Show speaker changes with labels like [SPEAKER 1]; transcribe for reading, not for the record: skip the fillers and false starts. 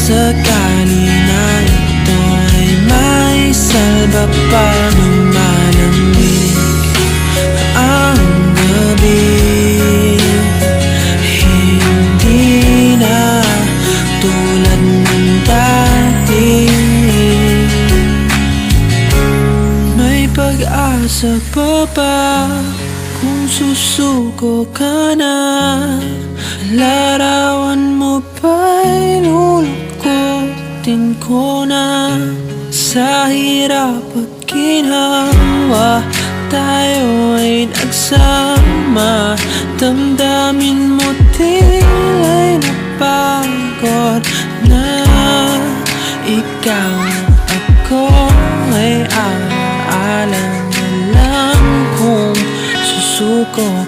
[SPEAKER 1] sakali na ito ay may salba pa ng malamig ang gabi. Hindi na tulad ng dati, may pag-asa pa ba kung susuko ka na? Larawan mo ba'y lulukutin ko na? Sa hirap at ginhawa tayo ay nagsama. Damdamin mo tila'y napagod na. Ikaw ako ay aalang-alang kung susuko